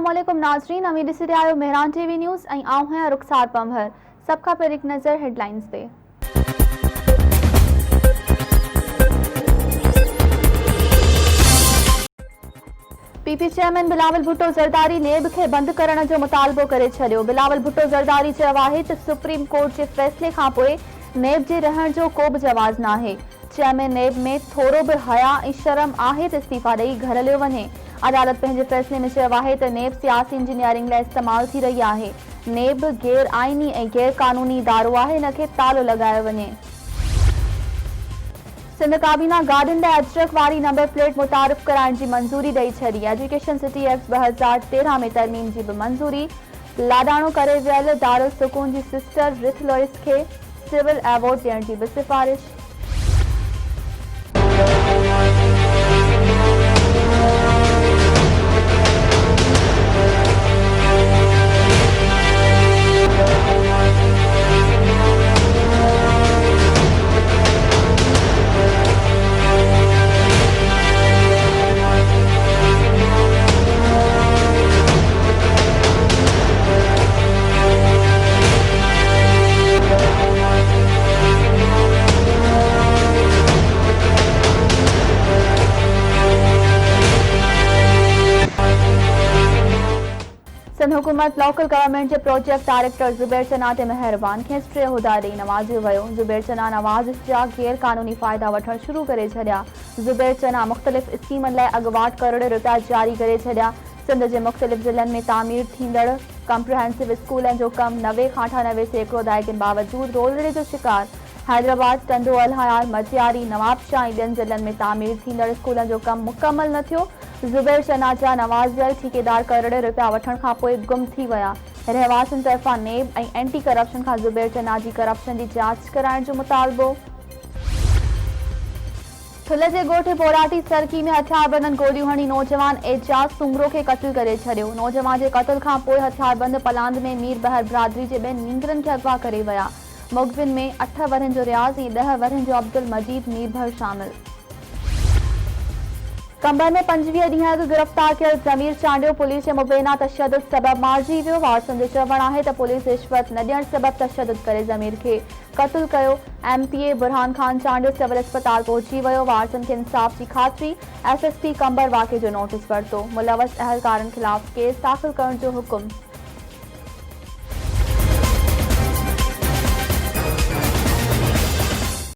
अस्सलामुअलैकुम नाज़रीन, अमीर ॾिसी रहिया आहियो मेहरान टीवी न्यूज़ ऐं आऊं आहियां रुखसार पंभर। सभ खां पहिरीं हिकु नज़र हेडलाइंस ते। पीपी चेयरमैन बिलावल भुट्टो ज़रदारी नेब खे बंदि करण जो मुतालबो करे छॾियो। बिलावल भुट्टो ज़रदारी चयो आहे त सुप्रीम कोर्ट जे फ़ैसिले खां पोइ नेब जे रहण जो को बि जवाज़ नाहे। चेयरमैन नेब में थोरो बि हया ऐं शर्म आहे त इस्तीफ़ा ॾेई घर हलियो वञे। अदालत पंहिंजे फ़ैसिले में चयो आहे त नेब सियासी इंजीनियरिंग लाइ इस्तेमालु थी रही आहे। नेब गैर आइनी ऐं गैर क़ानूनी इदारो आहे, हिन खे तालो लॻायो वञे। सिंध काबीना गाॾियुनि लाइ अजरक वारी नंबर प्लेट मुतारिफ़ कराइण जी मंज़ूरी ॾेई छॾी। एजुकेशन सिटी एक्ट 2013 में तरमीम जी बि मंज़ूरी। लाॾाणो करे वियल दारुल सुकून जी सिस्टर रिथ लॉइस खे सिविल अवॉर्ड ॾियण जी बि सिफ़ारिश। सिंध हुकूमत लोकल गवर्नमेंट के प्रोजेक्ट डायरेक्टर ज़ुबैर चना ते मेहरबान खे 3 उहिदा ॾेई नवाज़ियो वियो। ज़ुबैर चना नवाज़ जा गैर कानूनी फ़ाइदा वठण शुरू करे छॾिया। ज़ुबैर चना मुख़्तलिफ़ स्कीमनि लाइ अॻुवाट करोड़ रुपया जारी करे छॾिया। सिंध जे मुख़्तलिफ़ ज़िलनि में तामीर थींदड़ कम्प्रिहेंसिव स्कूलनि जो कमु 90 खां 98% दायिकनि बावजूदि रोलड़े जो शिकार। हैदराबाद, टंडो, अलहयार, मटियारी, नवाबशाह ऐं ॿियनि ज़िलनि में तामीर थींदड़ स्कूलनि जो कमु मुकमल न थियो। ज़ुबैर चना जा नवाज़ियल ठेकेदार करोड़ रुपया वठण खां पोइ गुम थी विया। रहवासियुनि तरफ़ां नेब ऐं एंटी करप्शन खां ज़ुबैर चना जी करप्शन जी जांच कराइण जो मुतालबो। थुल जे ॻोठ पोराटी सरकी में हथियारबंदनि गोलियूं हणी नौजवान एजाज़ सुंगरो खे क़त्ल करे छॾियो। नौजवान जे क़त्ल खां पोइ हथियारबंद पलांद में मीर बहर बिरादरी जे ॿियनि नींगरनि खे अगवा करे विया। मुग़विन में 8 वरहनि जो रियाज़ ऐं 10 वरहनि जो अब्दुल मजीद मीरभर शामिल। कंबर में 25 ॾींहं अॻु गिरफ़्तार कयल ज़मीर चांडियो पुलिस जे मुबैना तशद्दुद सबबि मारिजी वियो। वारसनि जो चवणु आहे त पुलिस रिश्वत न ॾियण सबबि तशद्दुद करे ज़मीर खे क़त्ल कयो। MPA बुरहान खान चांडियो सिविल अस्पताल पहुची वियो। वारसनि खे इंसाफ़ जी ख़ातिरी। SSP कंबर वाक़े जो नोटिस वरितो। मुलवस अहलकारनि ख़िलाफ़ केस दाख़िल करण जो हुकुम।